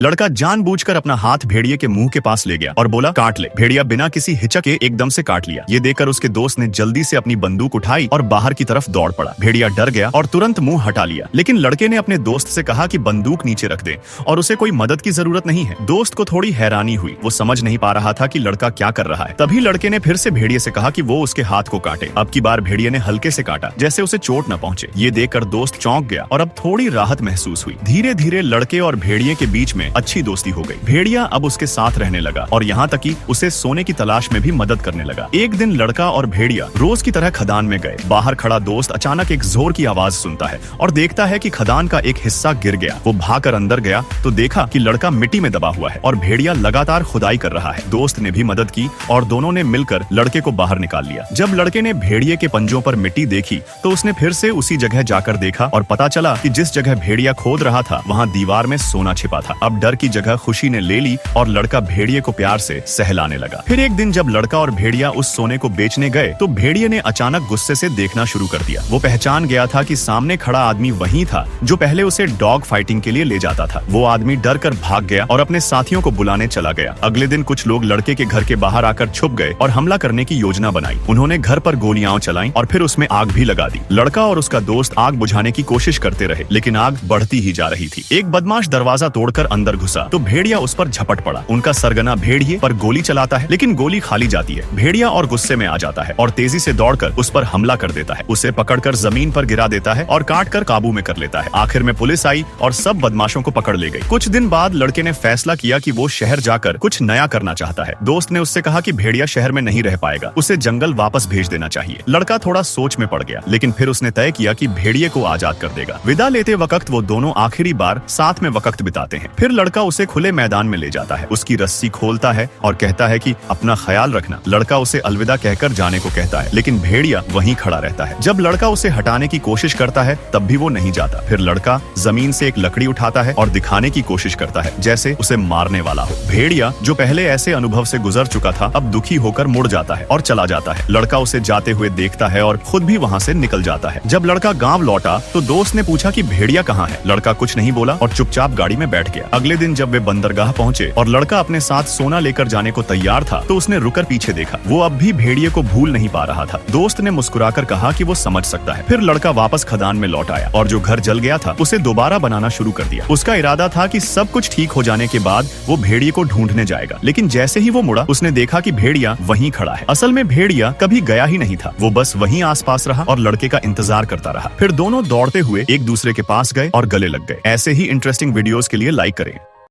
लड़का जानबूझकर अपना हाथ भेड़िए के मुंह के पास ले गया और बोला काट ले। भेड़िया बिना किसी हिचक के एकदम से काट लिया। ये देखकर उसके दोस्त ने जल्दी से अपनी बंदूक उठाई और बाहर की तरफ दौड़ पड़ा। भेड़िया डर गया और तुरंत मुंह हटा लिया, लेकिन लड़के ने अपने दोस्त से कहा कि बंदूक नीचे रख दे और उसे कोई मदद की जरूरत नहीं है। दोस्त को थोड़ी हैरानी हुई, वो समझ नहीं पा रहा था कि लड़का क्या कर रहा है। तभी लड़के ने फिर से भेड़िए से कहा कि वो उसके हाथ को काटे। अब की बार भेड़िए ने हल्के से काटा, जैसे उसे चोट न पहुंचे। ये देखकर दोस्त चौंक गया और अब थोड़ी राहत महसूस हुई। धीरे धीरे लड़के और भेड़िए के बीच में अच्छी दोस्ती हो गई। भेड़िया अब उसके साथ रहने लगा और यहाँ तक कि उसे सोने की तलाश में भी मदद करने लगा। एक दिन लड़का और भेड़िया रोज की तरह खदान में गए। बाहर खड़ा दोस्त अचानक एक जोर की आवाज सुनता है और देखता है कि खदान का एक हिस्सा गिर गया। वो भागकर अंदर गया तो देखा कि लड़का मिट्टी में दबा हुआ है और भेड़िया लगातार खुदाई कर रहा है। दोस्त ने भी मदद की और दोनों ने मिलकर लड़के को बाहर निकाल लिया। जब लड़के ने भेड़िए के पंजों पर मिट्टी देखी तो उसने फिर से उसी जगह जाकर देखा और पता चला कि जिस जगह भेड़िया खोद रहा था वहाँ दीवार में सोना छिपा था। अब डर की जगह खुशी ने ले ली और लड़का भेड़िए को प्यार से सहलाने लगा। फिर एक दिन जब लड़का और भेड़िया उस सोने को बेचने गए तो भेड़िए ने अचानक गुस्से से देखना शुरू कर दिया। वो पहचान गया था कि सामने खड़ा आदमी वही था जो पहले उसे डॉग फाइटिंग के लिए ले जाता था। वो आदमी डर कर भाग गया और अपने साथियों को बुलाने चला गया। अगले दिन कुछ लोग लड़के के घर के बाहर आकर छुप गए और हमला करने की योजना बनाई। उन्होंने घर पर गोलियां चलाई और फिर उसमें आग भी लगा दी। लड़का और उसका दोस्त आग बुझाने की कोशिश करते रहे, लेकिन आग बढ़ती ही जा रही थी। एक बदमाश दरवाजा तोड़कर अंदर घुसा तो भेड़िया उस पर झपट पड़ा। उनका सरगना भेड़िए पर गोली चलाता है, लेकिन गोली खाली जाती है। भेड़िया और गुस्से में आ जाता है और तेजी से दौड़कर उस पर हमला कर देता है। उसे पकड़कर जमीन पर गिरा देता है और काट कर काबू में कर लेता है। आखिर में पुलिस आई और सब बदमाशों को पकड़ ले गई। कुछ दिन बाद लड़के ने फैसला किया कि वो शहर जाकर कुछ नया करना चाहता है। दोस्त ने उससे कहा कि भेड़िया शहर में नहीं रह पाएगा, उसे जंगल वापस भेज देना चाहिए। लड़का थोड़ा सोच में पड़ गया, लेकिन फिर उसने तय किया कि भेड़िए को आजाद कर देगा। विदा लेते वक्त वो दोनों आखिरी बार साथ में वक्त बिताते हैं। फिर लड़का उसे खुले मैदान में ले जाता है, उसकी रस्सी खोलता है और कहता है कि अपना ख्याल रखना। लड़का उसे अलविदा कहकर जाने को कहता है, लेकिन भेड़िया वहीं खड़ा रहता है। जब लड़का उसे हटाने की कोशिश करता है तब भी वो नहीं जाता। फिर लड़का जमीन से एक लकड़ी उठाता है और दिखाने की कोशिश करता है जैसे उसे मारने वाला हो। भेड़िया जो पहले ऐसे अनुभव से गुजर चुका था अब दुखी होकर मुड़ जाता है और चला जाता है। लड़का उसे जाते हुए देखता है और खुद भी वहाँ से निकल जाता है। जब लड़का गाँव लौटा तो दोस्त ने पूछा कि भेड़िया कहाँ है। लड़का कुछ नहीं बोला और चुपचाप गाड़ी में बैठ गया। अगले दिन जब वे बंदरगाह पहुंचे और लड़का अपने साथ सोना लेकर जाने को तैयार था तो उसने रुकर पीछे देखा। वो अब भी भेड़िए को भूल नहीं पा रहा था। दोस्त ने मुस्कुराकर कहा कि वो समझ सकता है। फिर लड़का वापस खदान में लौट आया और जो घर जल गया था उसे दोबारा बनाना शुरू कर दिया। उसका इरादा था कि सब कुछ ठीक हो जाने के बाद वो भेड़िए को ढूंढने जाएगा, लेकिन जैसे ही वो मुड़ा उसने देखा कि भेड़िया वहीं खड़ा है। असल में भेड़िया कभी गया ही नहीं था, वो बस वहीं आसपास रहा और लड़के का इंतजार करता रहा। फिर दोनों दौड़ते हुए एक दूसरे के पास गए और गले लग गए। ऐसे ही इंटरेस्टिंग वीडियोस के लिए लाइक करें।